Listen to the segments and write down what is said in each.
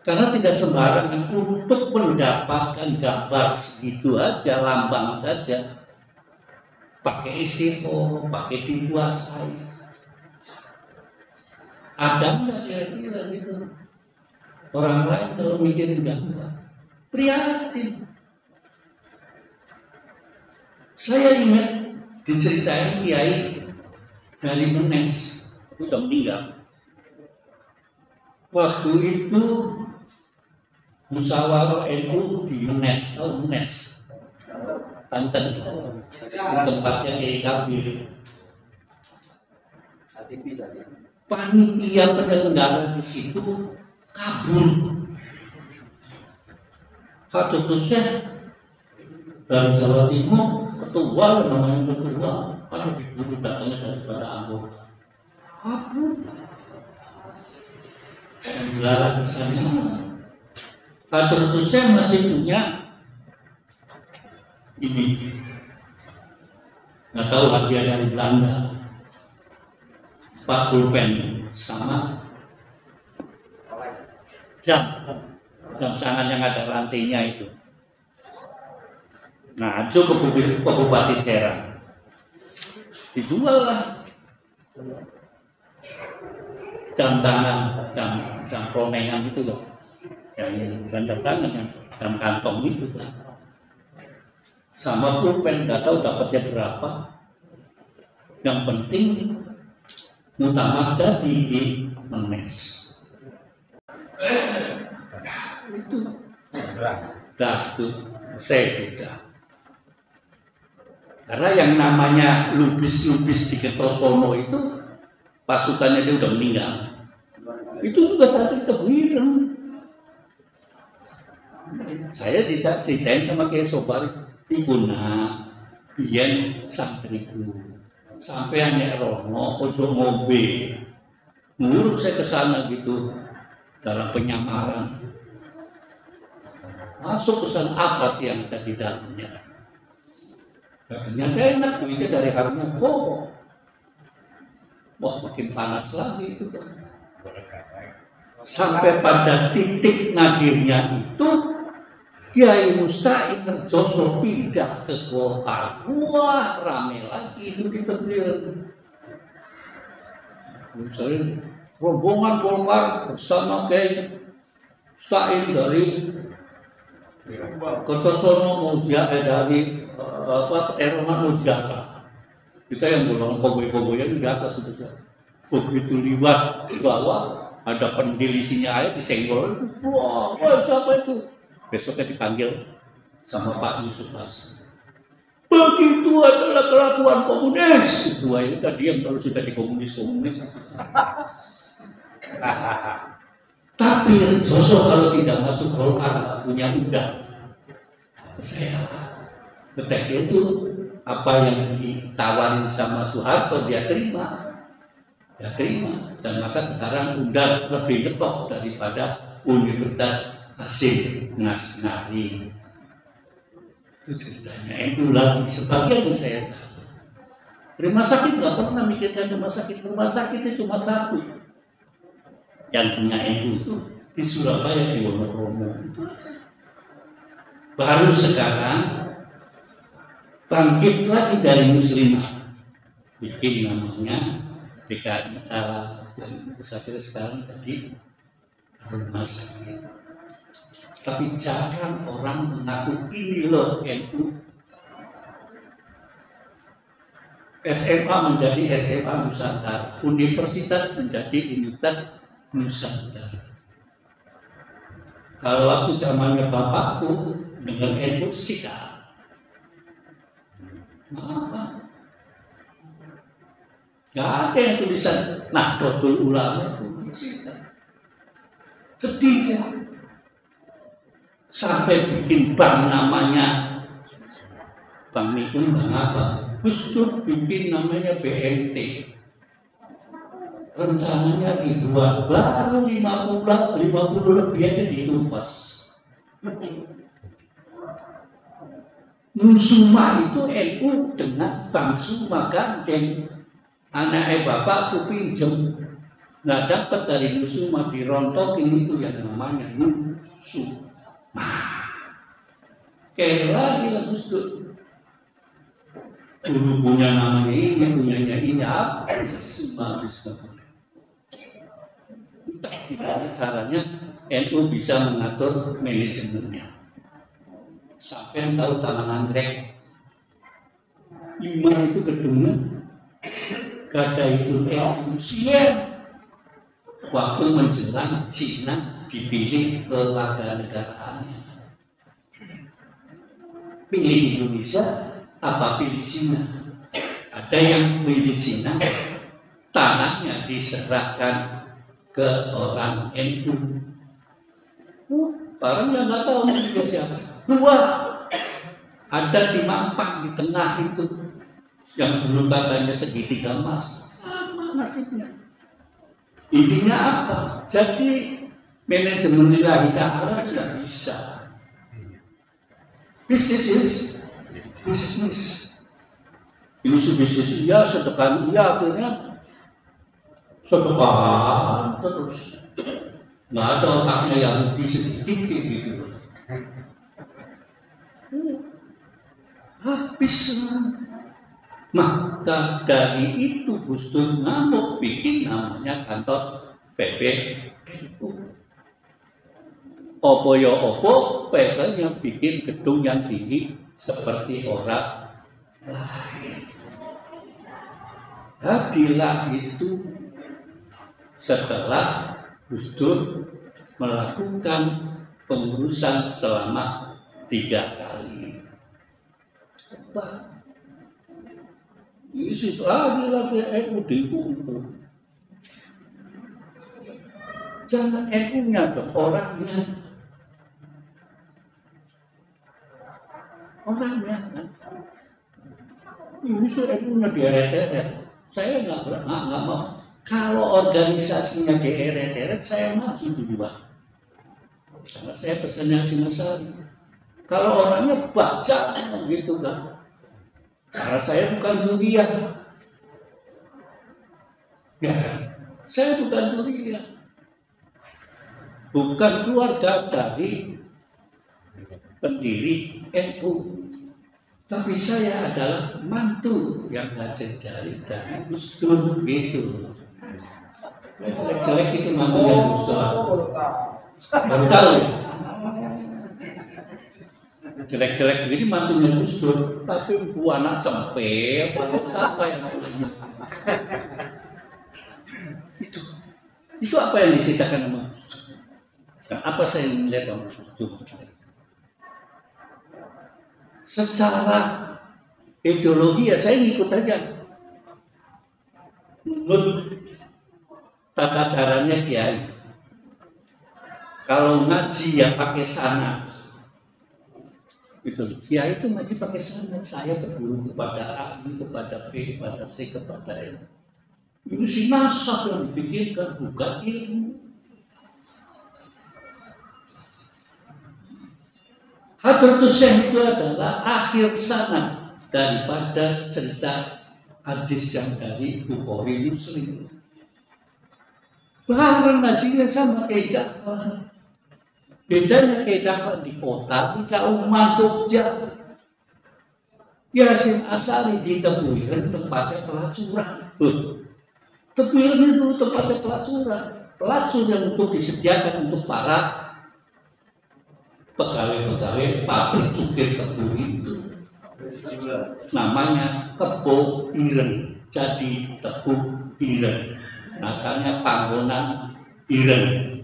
Karena tidak sembarangan untuk mendapatkan gambar segitu aja, lambang saja. Pakai SEO, pakai dikuasai. Ada nggak kira-kira gitu? Orang lain kalau mikirin gambar, prihatin. Saya ingat diceritain kiai dari Menes, udah meninggal. Waktu itu musyawarah NU di Menes, tahu Menes? Banten, tempatnya Kiai Kabir. Panitia penyelenggara di situ kabur. Satu Syekh dari Jawa Timur, ketua namanya ketua, kalau diburu datangnya daripada anggota. Kabur. Penyelenggara di sana. Satu Syekh masih punya ini, nggak tahu hadiah dari Belanda, 4 pulpen sama jam tangan yang ada rantainya itu. Nah, itu ke Bupati Serang, dijual lah jam tangan, jam kronengan itu loh, yang bukan jam tangan, jam kantong itu kan. Sama pulpen, nggak tahu dapatnya berapa. Yang penting muktamar jadi di Menes. Itu dah tuh saya sudah. Karena yang namanya lubis-lubis di Kertosono itu pasukannya dia udah meninggal. Itu juga satu kebuiran. Saya diceritain sama Kiai Sobari. Ikuna, biyen santriku, sampai hanya rono, ojo mobe, ngurut saya ke sana gitu dalam penyamaran. Masuk ke sana apa sih yang ada di dalamnya? Ternyata enak, duitnya dari Harmoko. Wah, makin panas lagi itu. Sampai pada titik nadirnya itu. Kiai Musta'in Joso pindah ke Golkar. Wah, rame lagi itu di Tegal. Misalnya rombongan Golkar bersama Kiai Musta'in dari Kertosono dari Eroman Mujaka. Kita yang golongan koboy-koboyan di atas itu. Begitu liwat di bawah ada pendil isinya air disenggol. Wah, siapa itu? Besoknya dipanggil sama Pak Yusuf Has. Begitu adalah kelakuan komunis. Dua ini tadi yang kalau sudah di komunis. Tapi sosok kalau tidak masuk Golkar punya udang. Saya ketika itu apa yang ditawarin sama Soeharto dia terima. Dan maka sekarang udah lebih ngetok daripada Universitas Hasim Ngasnari. Itu ceritanya. Itu lagi sebagian yang saya tahu. Rumah sakit nggak pernah mikirkan rumah sakit. Rumah sakitnya cuma satu. Yang punya itu di Surabaya di Wonokromo. Baru sekarang bangkit lagi dari Muslimah. Bikin namanya PKI. Saya sekarang tadi rumah sakit. Tapi jarang orang mengaku ini loh NU. SMA menjadi SMA Nusantara, universitas menjadi Universitas Nusantara. Kalau waktu zamannya bapakku dengan NU sikap. Apa? Gak ada yang tulisan Nahdlatul Ulama itu sikap. Sedih ya. Sampai bikin bank namanya Bank Mikun, Bank apa? Gus Dur bikin namanya BMT. Rencananya dibuat baru 50 lebih aja ditumpas. Nusuma itu NU dengan Bang Suma Gandeng. Anaknya bapakku pinjem nggak dapat dari nusuma dirontokin itu yang namanya nusuma. Kayak lagi lah Gus Dur. Dulu punya namanya ini, punyanya ini habis. Entah gimana caranya NU bisa mengatur manajemennya. Sampai tahu Taman Anggrek 5 itu gedungnya kata itu siap waktu menjelang Cina dipilih kewarganegaraannya. Pilih Indonesia apa pilih Cina? Ada yang pilih Cina, tanahnya diserahkan ke orang NU. Orang yang nggak tahu juga siapa. Dua ada di Mampang di tengah itu yang dulu katanya segitiga emas. Sama nasibnya. Intinya apa? Jadi manajemen lillahi ta'ala tidak bisa. Bisnis. Ini bisnis iya, sedekah iya, akhirnya sedekah terus. Nggak ada otaknya yang sedikit gitu. Habis. Maka dari itu Gus Dur ngamuk bikin namanya kantor PBNU. Opo ya opo, pengennya bikin gedung yang tinggi seperti orang lain. Hadilah itu setelah Gus Dur melakukan pengurusan selama 3 kali. Ini hadilah NU diuntung. Jangan NU-nya dong, orangnya kan. Ini NU-nya deret-deret. Saya nggak mau. Kalau organisasinya deret-deret, saya maju duluan. Karena saya pesan yang Singasari. Kalau orangnya baca gitu kan. Karena saya bukan zuriyah. Ya, saya bukan zuriyah. Bukan keluarga dari pendiri NU. Tapi saya adalah mantu yang ngajak dari Gus Dur gitu. Jelek-jelek itu mantunya Gus Dur. Baru tahu ya? Jelek-jelek begini mantunya Gus Dur, tapi anak cempel, siapa yang itu apa yang diceritakan sama Gus Dur? Dan apa saya melihat sama Gus Dur? Secara ideologi ya saya ngikut aja. Menurut tata caranya kiai. Kalau ngaji ya pakai sanad. Gitu. Kiai itu ngaji pakai sanad. Saya berguru kepada A, kepada B, kepada C, kepada L. Ini si nasab yang dipikirkan, bukan ilmu. Hadratus Syekh itu adalah akhir sanad daripada cerita hadis yang dari Bukhari Muslim. Barang ngajinya sama kayak dakwah. Bedanya kayak dakwah di kota, di Kauman Jogja. Yasin Asari di Tebuiran tempatnya pelacuran. Tebuiran itu tempatnya pelacuran. Pelacur yang untuk disediakan untuk para pegawai-pegawai pabrik cukir tebu itu namanya Kebo Ireng, jadi Tebu Ireng, asalnya panggonan Ireng.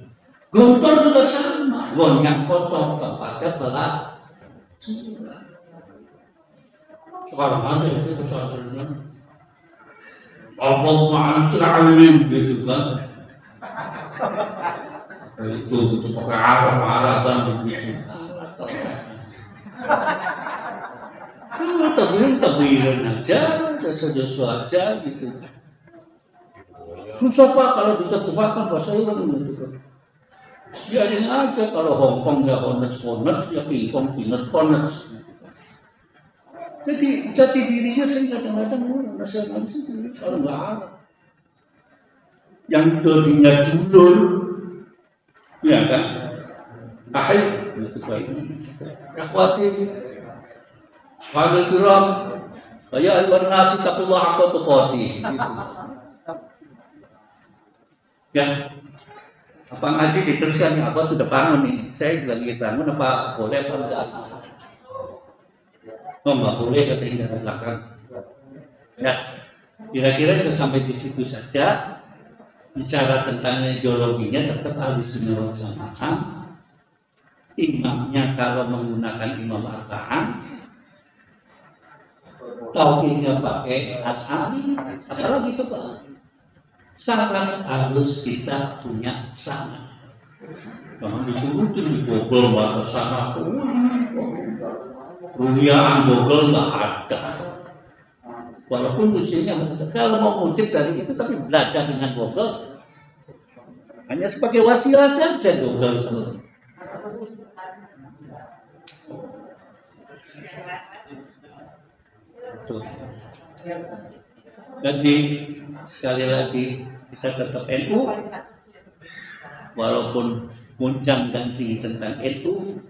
Gontor juga sama, yang kotor tempatnya pelacuran. Sekarang ada itu pesantrennya Allah ma'ansir alim gitu kan. Itu pakai Arab-Araban begitu. Kalau tebiran aja, jasa-jasa aja gitu. Susah Pak kalau diterjemahkan bahasa Arab gitu. Biarin aja kalau Hongkong ya honest, ya Pingkong honest. Jadi jati dirinya saya kadang-kadang nasionalis itu kalau nggak Arab. yang dodinya dulur, ya kan? Akhir, itu baik. Akhwati, wahai kiram, ya ayuhan nasi taqullah haqqa tuqatih. Ya, apa ngaji diteruskan ya, apa sudah bangun ini? Saya juga lagi bangun, apa boleh apa enggak? Oh, nggak boleh katanya dari belakang. Ya, kira-kira kita sampai di situ saja. Bicara tentang ideologinya tetap Ahlussunnah wal Jamaah. Imamnya kalau menggunakan imam arba'ah, tauhidnya pakai Asy'ari, apalagi coba. Sangat harus kita punya sana. Jangan diturutin di Google bahasa sana. Rumiaan Google nggak ada. Walaupun usianya kalau mau ngutip dari itu, tapi belajar dengan Google hanya sebagai wasilah saja Google. Jadi sekali lagi kita tetap NU, walaupun muncang ganjing tentang NU,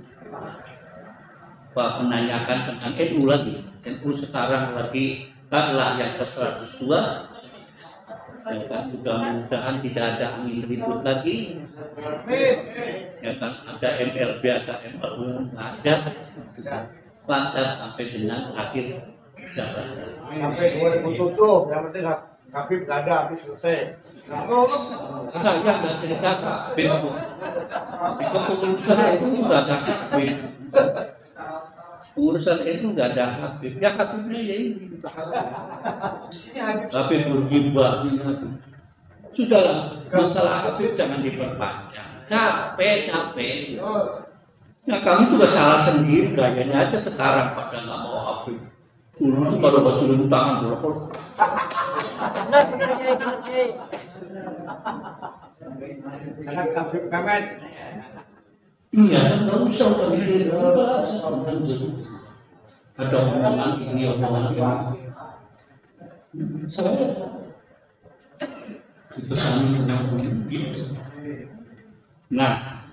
menanyakan tentang NU lagi. NU sekarang lagi lah yang ke-102, ya kan, mudah-mudahan tidak ada angin ribut lagi, ya kan, ada MLB, ada MLU, ada lancar sampai dengan akhir jabatan. Sampai 2007, yang penting Habib nggak ada, habis selesai. Saya nggak cerita Habib, di kepengurusan itu nggak ada Habib. Urusan itu nggak ada Habib, ya Habibnya ya ini Habib bergibah. Sudahlah, masalah Habib jangan diperpanjang. Capek. Ya kami juga salah sendiri, gayanya aja sekarang pada nggak mau Habib. Dulu tuh baru baca dulu tangan dulu. Anak Habib Kamet. Iya, nggak usah mikir. Ada omongan ini, omongan itu. Saya itu kami dengan begitu. Nah,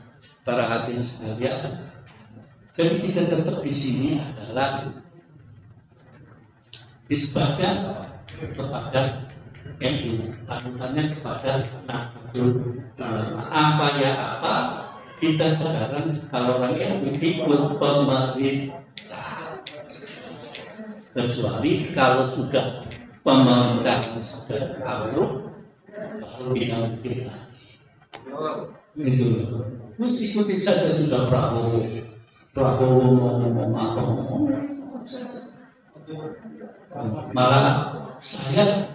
para hadirin sekalian, jadi kita tetap di sini adalah disebabkan kepada NU, panutannya kepada Nahdlatul Ulama. Apa ya apa, kita sekarang kalau orang NU ikut pemerintah, kecuali kalau sudah pemerintah sudah tahu, baru kita mikir lagi. Gitu. Terus ikuti saja sudah Prabowo ngomong apa. Malah saya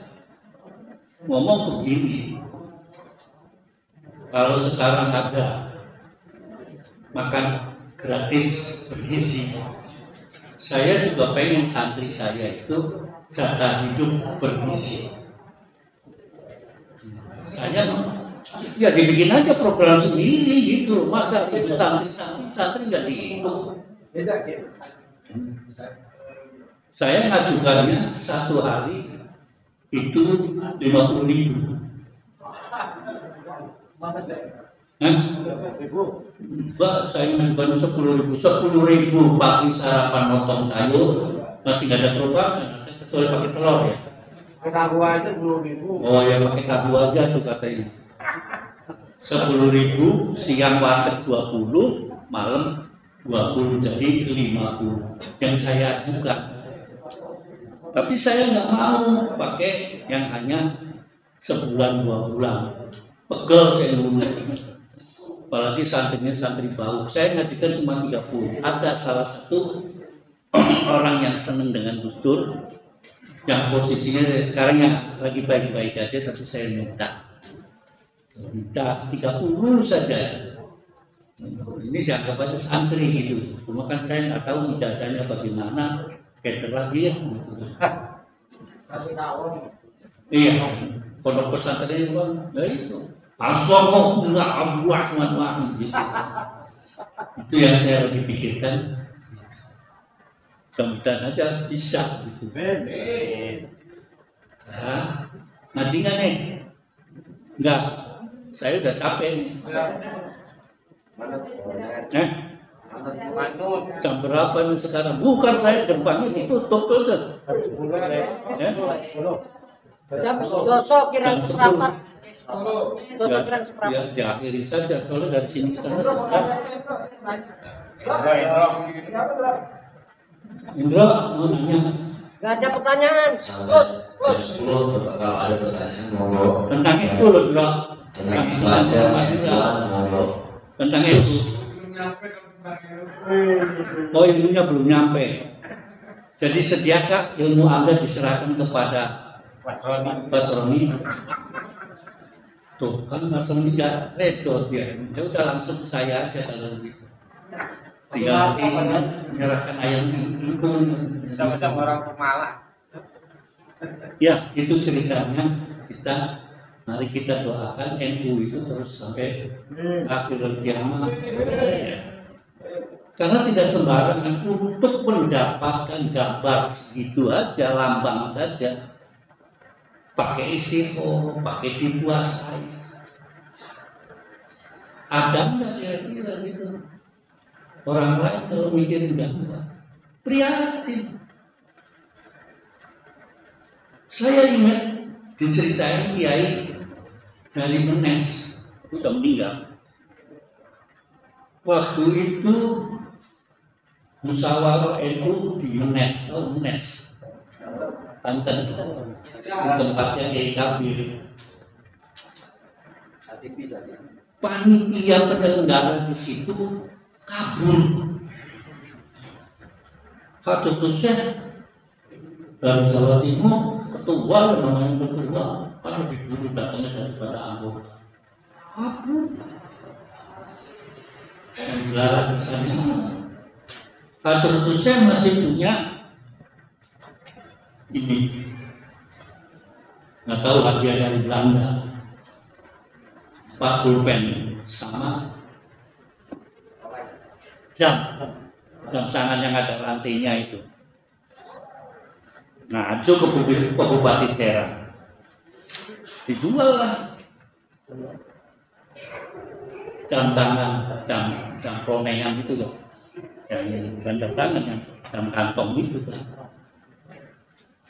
ngomong begini, kalau sekarang ada makan gratis bergizi, saya juga pengen santri saya itu jatah hidup bergizi. Saya ya dibikin aja program sendiri gitu, masa itu santri nggak dihitung. Saya ngajukannya satu hari itu 50.000. Mbak, saya ngajukan 10.000 pagi sarapan potong sayur, masih nggak ada perubahan, kecuali pakai telur ya. Tahu aja 10.000. Oh ya pakai tahu aja tuh katanya. 10.000, siang warteg 20, malam 20, jadi 50 yang saya ajukan. Tapi saya nggak mau pakai yang hanya sebulan 2 bulan. Pegel saya dulu. Apalagi santrinya santri bau. Saya ngajikan cuma 30. Ada salah satu orang yang seneng dengan Gus Dur, yang posisinya sekarang yang lagi baik-baik aja, tapi saya minta 30 saja. Ini dianggap aja santri gitu. Cuma kan saya nggak tahu ijazahnya bagaimana. Kayak lagi ya. Iya, pondok pesantren itu, ya itu. Asomo enggak Abu Ahmad Wahid gitu. Itu yang saya lagi pikirkan. Mudah-mudahan aja bisa gitu. Nah, ngaji nggak nih? Enggak, saya udah capek nih. Jam berapa nih sekarang? Bukan saya depannya ditutup tuh. Jam sosok kira seperempat. Sosok kira seperempat. Ya, diakhiri saja. Kalau dari sini sana Indra mau nanya. Gak ada pertanyaan. Terus. Kalau ada pertanyaan monggo. Tentang itu loh, Indra. Tentang ikhlas ya, monggo. Tentang itu. Oh, ilmunya belum nyampe. Jadi sediakah ilmu Anda diserahkan kepada Mas Roni? Tuh kan Mas Roni nggak redo dia. Ya udah langsung ke saya aja kalau begitu. Tinggal menyerahkan ayamnya itu Sama-sama orang Pemalang. Ya, itu ceritanya. Mari kita doakan NU itu terus sampai akhir kiamat. Ya. Karena tidak sembarangan untuk mendapatkan gambar gitu aja, lambang saja. Pakai istiqo, pakai dikuasai. Ada nggak kira-kira gitu? Orang lain kalau mikirin gambar, prihatin. Saya ingat diceritain kiai dari Menes, itu udah meninggal. Waktu itu musyawarah NU di Menes, Banten, di tempatnya Kiai Kabir. Panitia penyelenggara di situ kabur. Satu Syekh dari Jawa Timur, ketua namanya ketua, kan lebih dulu datangnya daripada anggota. Kabur. Dan gelar di sana. Satu Syekh masih punya ini, nggak tahu hadiah dari Belanda, 4 pulpen sama jam tangan yang ada rantainya itu. Nah, itu ke Bupati Serang, dijual lah jam tangan, jam pronean itu loh, yang bukan jam tangan, yang jam kantong itu kan.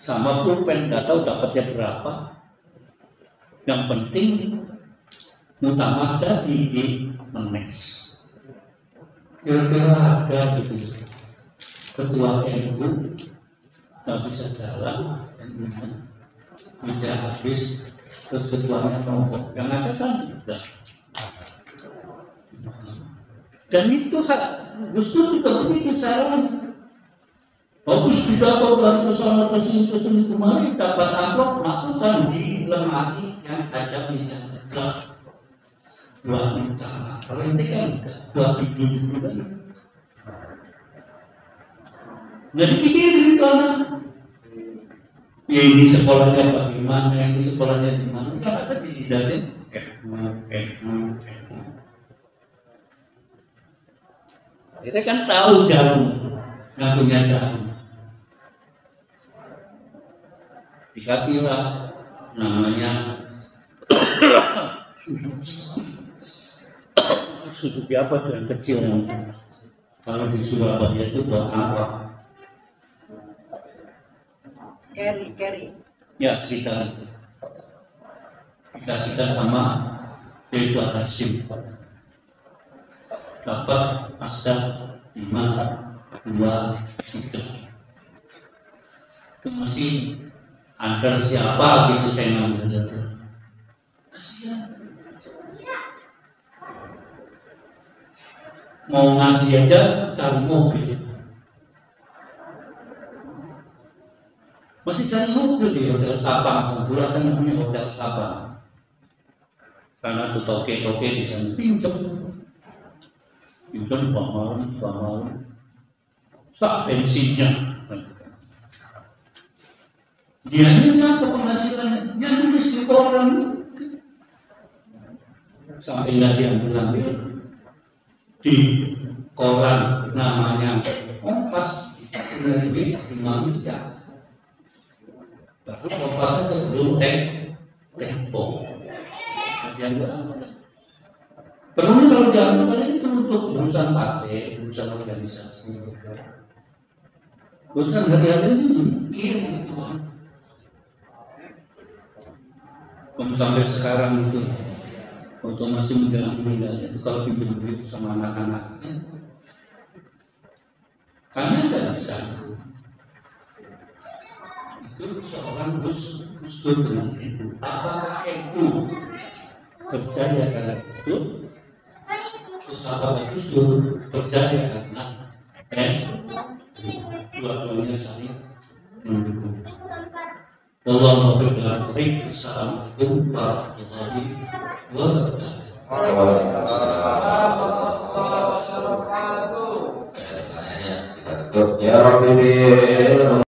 Sama pulpen, nggak tahu dapatnya berapa. Yang penting muktamar jadi di Menes. Kira-kira ada gitu. Ketua NU nggak bisa jalan, meja habis, terus ketuanya nombok. Yang ada kan sudah. Dan itu Gus Dur juga begitu caranya. Bagus pidato dari kesini kemari, dapat amplop, masukkan di lemari yang ada meja tegak. 2 utama. Kalau ini kan 2 pintu kan. Jadi pikirin karena ya ini sekolahnya bagaimana, ini sekolahnya di mana, kan ada di jidatnya. Kita kan tahu jarum, nggak punya jarum. Dikasihlah namanya Suzuki apa tuh yang kecil namanya. Kalau di Surabaya itu buat apa? Carry. Ya, sekitar dikasihkan sama Dewa Hasim. Dapat Asda 5, 2, 3. Itu masih ada siapa gitu saya ngambil itu. Kasihan. Mau ngaji aja cari mobil. Masih cari mobil di Hotel Sabang. Kebetulan kan namanya Hotel Sabang. Karena tuh toke-toke bisa pinjam mahal. Sak bensinnya. Dia ini siapa penghasilannya? Yang nulis di koran. Sampai nggak diambil di koran namanya Kompas, ini 5 miliar. Baru Kompasnya belum Tempo. yang perlunya kalau dianggap itu untuk urusan partai, urusan organisasi. Urusan hari-hari itu mikir gitu. Sampai sekarang itu waktu masih menjelang itu kalau pinjam duit sama anak-anak karena ada bisa itu seorang Gus Dur dengan ibu apakah ibu percaya karena itu terus apakah Gus Dur percaya karena dua-duanya saling mendukung. Wallahu a'lam. Assalamualaikum warahmatullahi wabarakatuh. Ya Rabbi